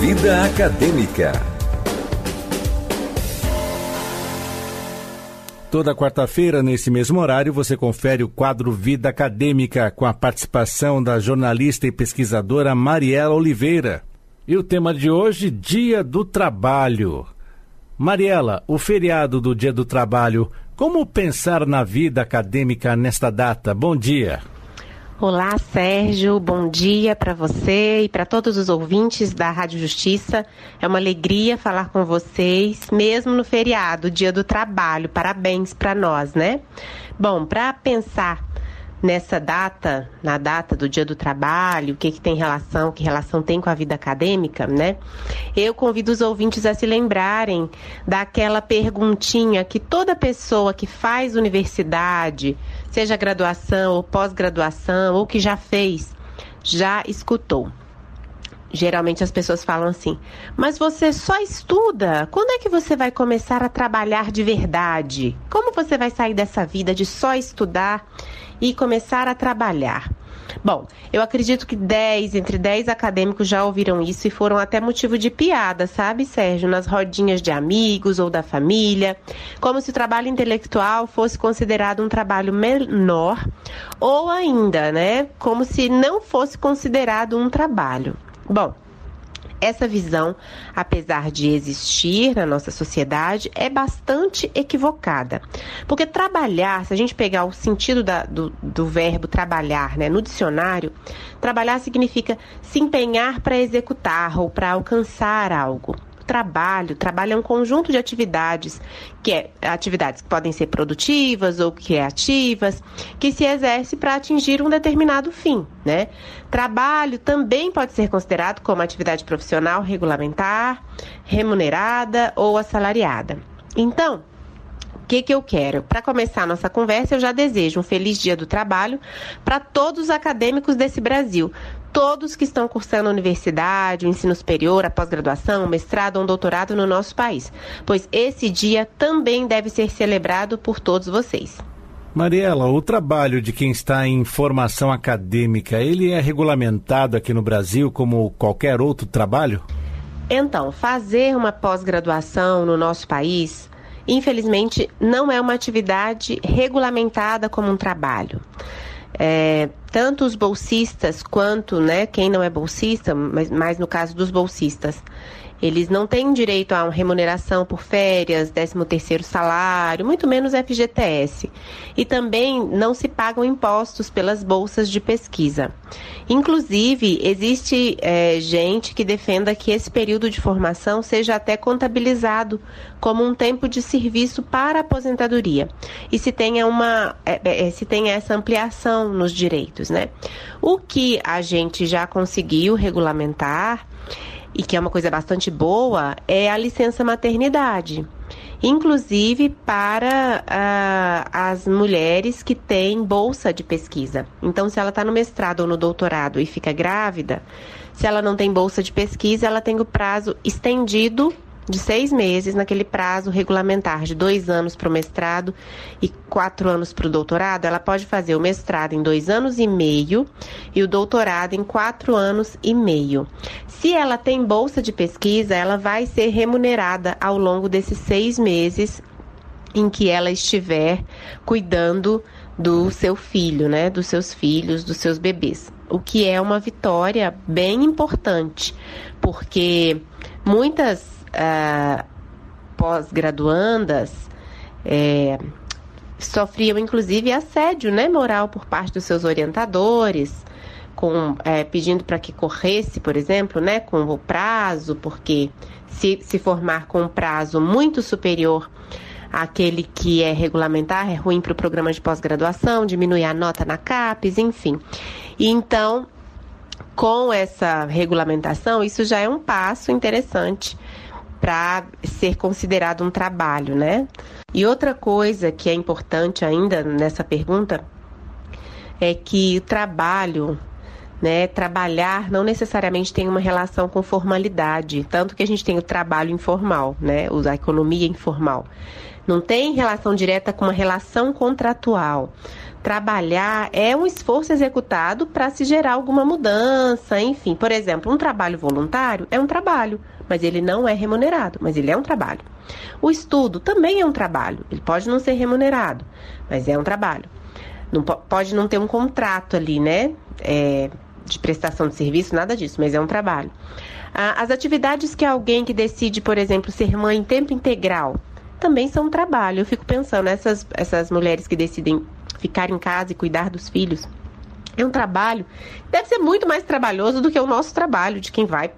Vida Acadêmica. Toda quarta-feira, nesse mesmo horário, você confere o quadro Vida Acadêmica com a participação da jornalista e pesquisadora Mariela Oliveira. E o tema de hoje, Dia do Trabalho. Mariela, o feriado do Dia do Trabalho, como pensar na vida acadêmica nesta data? Bom dia. Olá, Sérgio, bom dia para você e para todos os ouvintes da Rádio Justiça. É uma alegria falar com vocês, mesmo no feriado, Dia do Trabalho. Parabéns para nós, né? Bom, para pensar nessa data, na data do Dia do Trabalho, que relação tem com a vida acadêmica, né? Eu convido os ouvintes a se lembrarem daquela perguntinha que toda pessoa que faz universidade, seja graduação ou pós-graduação, ou que já fez, já escutou. Geralmente as pessoas falam assim, mas você só estuda? Quando é que você vai começar a trabalhar de verdade? Como você vai sair dessa vida de só estudar e começar a trabalhar? Bom, eu acredito que entre 10 acadêmicos já ouviram isso e foram até motivo de piada, sabe, Sérgio? Nas rodinhas de amigos ou da família, como se o trabalho intelectual fosse considerado um trabalho menor, ou ainda, né, como se não fosse considerado um trabalho. Bom, essa visão, apesar de existir na nossa sociedade, é bastante equivocada. Porque trabalhar, se a gente pegar o sentido do verbo trabalhar, né, no dicionário, trabalhar significa se empenhar para executar ou para alcançar algo. Trabalho é um conjunto de atividades que podem ser produtivas ou criativas, que se exerce para atingir um determinado fim, né? Trabalho também pode ser considerado como atividade profissional regulamentar, remunerada ou assalariada. Então, o que eu quero? Para começar a nossa conversa, eu já desejo um feliz Dia do Trabalho para todos os acadêmicos desse Brasil. Todos que estão cursando a universidade, o ensino superior, a pós-graduação, o mestrado ou um doutorado no nosso país. Pois esse dia também deve ser celebrado por todos vocês. Mariela, o trabalho de quem está em formação acadêmica, ele é regulamentado aqui no Brasil como qualquer outro trabalho? Então, fazer uma pós-graduação no nosso país, infelizmente, não é uma atividade regulamentada como um trabalho. Tanto os bolsistas quanto, né, quem não é bolsista, mas no caso dos bolsistas, eles não têm direito a uma remuneração por férias, 13º salário, muito menos FGTS. E também não se pagam impostos pelas bolsas de pesquisa. Inclusive, existe gente que defenda que esse período de formação seja até contabilizado como um tempo de serviço para a aposentadoria. E se tenha essa ampliação nos direitos, né? O que a gente já conseguiu regulamentar, e que é uma coisa bastante boa, é a licença maternidade. Inclusive para as mulheres que têm bolsa de pesquisa. Então, se ela está no mestrado ou no doutorado e fica grávida, se ela não tem bolsa de pesquisa, ela tem o prazo estendido de 6 meses, naquele prazo regulamentar de 2 anos para o mestrado e 4 anos para o doutorado. Ela pode fazer o mestrado em 2 anos e meio e o doutorado em 4 anos e meio. Se ela tem bolsa de pesquisa, ela vai ser remunerada ao longo desses 6 meses em que ela estiver cuidando do seu filho, né, dos seus filhos, dos seus bebês. O que é uma vitória bem importante, porque muitas pós-graduandas sofriam inclusive assédio, né, moral por parte dos seus orientadores, pedindo para que corresse, por exemplo, né, com o prazo, porque se formar com um prazo muito superior àquele que é regulamentar, é ruim para o programa de pós-graduação, diminui a nota na CAPES, enfim. E então, com essa regulamentação, isso já é um passo interessante para ser considerado um trabalho, né? E outra coisa que é importante ainda nessa pergunta é que o trabalho, né, trabalhar não necessariamente tem uma relação com formalidade, tanto que a gente tem o trabalho informal, né, a economia informal. Não tem relação direta com uma relação contratual. Trabalhar é um esforço executado para se gerar alguma mudança, enfim. Por exemplo, um trabalho voluntário é um trabalho, mas ele não é remunerado, mas ele é um trabalho. O estudo também é um trabalho, ele pode não ser remunerado, mas é um trabalho. Não pode não ter um contrato ali, né, de prestação de serviço, nada disso, mas é um trabalho. As atividades que alguém que decide, por exemplo, ser mãe em tempo integral, também são um trabalho. Eu fico pensando, essas mulheres que decidem ficar em casa e cuidar dos filhos, é um trabalho, deve ser muito mais trabalhoso do que o nosso trabalho, de quem vai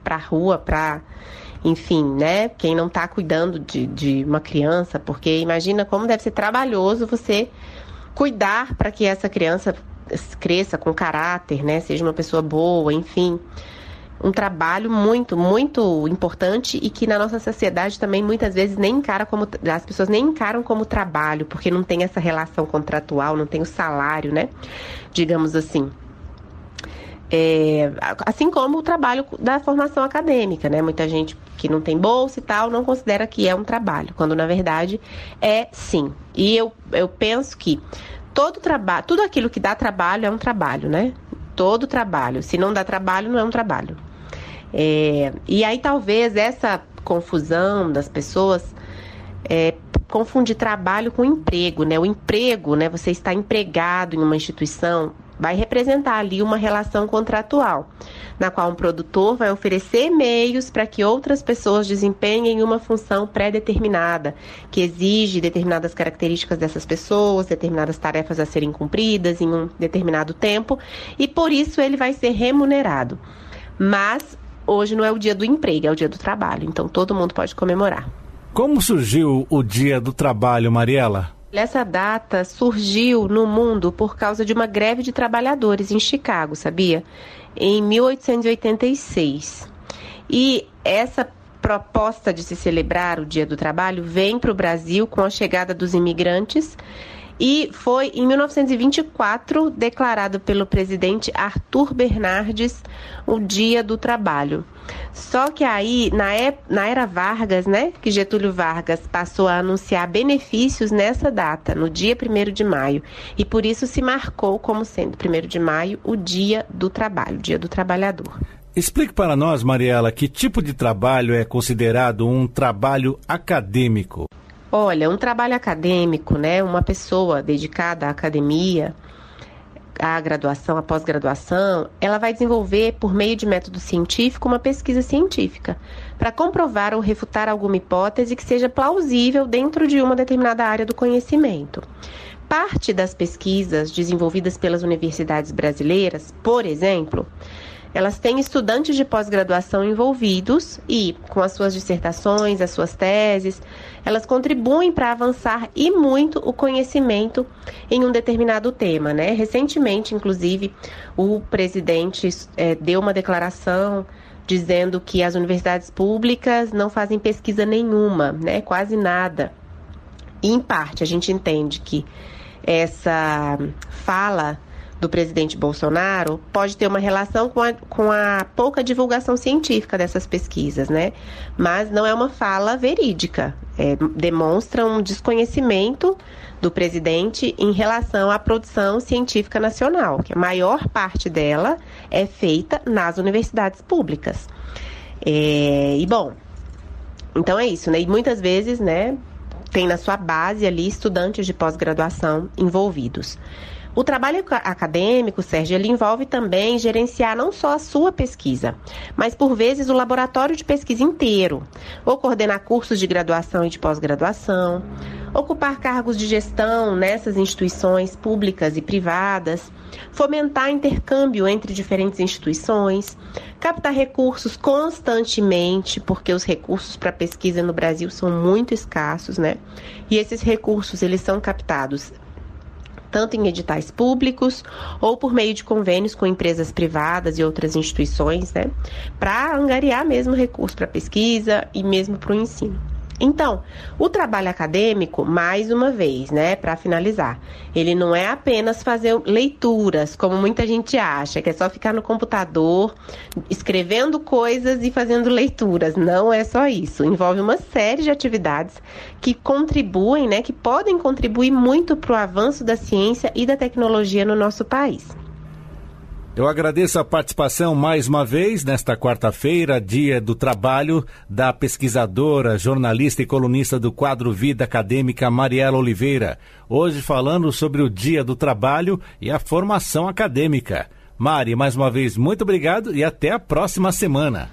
para a rua, enfim, né, quem não está cuidando de uma criança, porque imagina como deve ser trabalhoso você cuidar para que essa criança cresça com caráter, né, seja uma pessoa boa, enfim. Um trabalho muito, muito importante e que na nossa sociedade também muitas vezes as pessoas nem encaram como trabalho, porque não tem essa relação contratual, não tem o salário, né? Digamos assim. Assim como o trabalho da formação acadêmica, né? Muita gente que não tem bolsa e tal não considera que é um trabalho, quando na verdade é sim. E eu penso que tudo aquilo que dá trabalho é um trabalho, né? Todo trabalho. Se não dá trabalho, não é um trabalho. E aí talvez essa confusão das pessoas confunde trabalho com emprego, né? O emprego, né? Você está empregado em uma instituição, vai representar ali uma relação contratual, na qual um produtor vai oferecer meios para que outras pessoas desempenhem uma função pré-determinada, que exige determinadas características dessas pessoas, determinadas tarefas a serem cumpridas em um determinado tempo, e por isso ele vai ser remunerado. Mas hoje não é o dia do emprego, é o dia do trabalho, então todo mundo pode comemorar. Como surgiu o Dia do Trabalho, Mariela? Essa data surgiu no mundo por causa de uma greve de trabalhadores em Chicago, sabia? Em 1886. E essa proposta de se celebrar o Dia do Trabalho vem para o Brasil com a chegada dos imigrantes e foi em 1924 declarado pelo presidente Arthur Bernardes o Dia do Trabalho. Só que aí, na era Vargas, né, que Getúlio Vargas passou a anunciar benefícios nessa data, no dia 1º de maio, e por isso se marcou como sendo 1º de maio o Dia do Trabalho, Dia do Trabalhador. Explique para nós, Mariela, que tipo de trabalho é considerado um trabalho acadêmico? Olha, um trabalho acadêmico, né, uma pessoa dedicada à academia, à graduação, à pós-graduação, ela vai desenvolver, por meio de método científico, uma pesquisa científica, para comprovar ou refutar alguma hipótese que seja plausível dentro de uma determinada área do conhecimento. Parte das pesquisas desenvolvidas pelas universidades brasileiras, por exemplo, elas têm estudantes de pós-graduação envolvidos e, com as suas dissertações, as suas teses, elas contribuem para avançar e muito o conhecimento em um determinado tema, né? Recentemente, inclusive, o presidente deu uma declaração dizendo que as universidades públicas não fazem pesquisa nenhuma, né? Quase nada. E, em parte, a gente entende que essa fala do presidente Bolsonaro pode ter uma relação com a pouca divulgação científica dessas pesquisas, né? Mas não é uma fala verídica. Demonstra um desconhecimento do presidente em relação à produção científica nacional, que a maior parte dela é feita nas universidades públicas. Bom, então é isso, né? E muitas vezes, né, tem na sua base ali estudantes de pós-graduação envolvidos. O trabalho acadêmico, Sérgio, ele envolve também gerenciar não só a sua pesquisa, mas por vezes o laboratório de pesquisa inteiro, ou coordenar cursos de graduação e de pós-graduação, ocupar cargos de gestão nessas instituições públicas e privadas, fomentar intercâmbio entre diferentes instituições, captar recursos constantemente, porque os recursos para pesquisa no Brasil são muito escassos, né? E esses recursos, eles são captados tanto em editais públicos ou por meio de convênios com empresas privadas e outras instituições, né, para angariar mesmo recursos para pesquisa e mesmo para o ensino. Então, o trabalho acadêmico, mais uma vez, né, para finalizar, ele não é apenas fazer leituras, como muita gente acha, que é só ficar no computador, escrevendo coisas e fazendo leituras. Não é só isso. Envolve uma série de atividades que contribuem, né, que podem contribuir muito para o avanço da ciência e da tecnologia no nosso país. Eu agradeço a participação mais uma vez nesta quarta-feira, Dia do Trabalho, da pesquisadora, jornalista e colunista do quadro Vida Acadêmica, Mariela Oliveira. Hoje falando sobre o Dia do Trabalho e a formação acadêmica. Mari, mais uma vez, muito obrigado e até a próxima semana.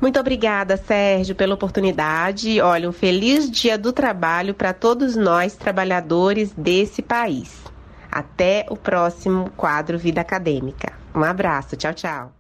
Muito obrigada, Sérgio, pela oportunidade. Olha, um feliz Dia do Trabalho para todos nós, trabalhadores desse país. Até o próximo quadro Vida Acadêmica. Um abraço, tchau, tchau.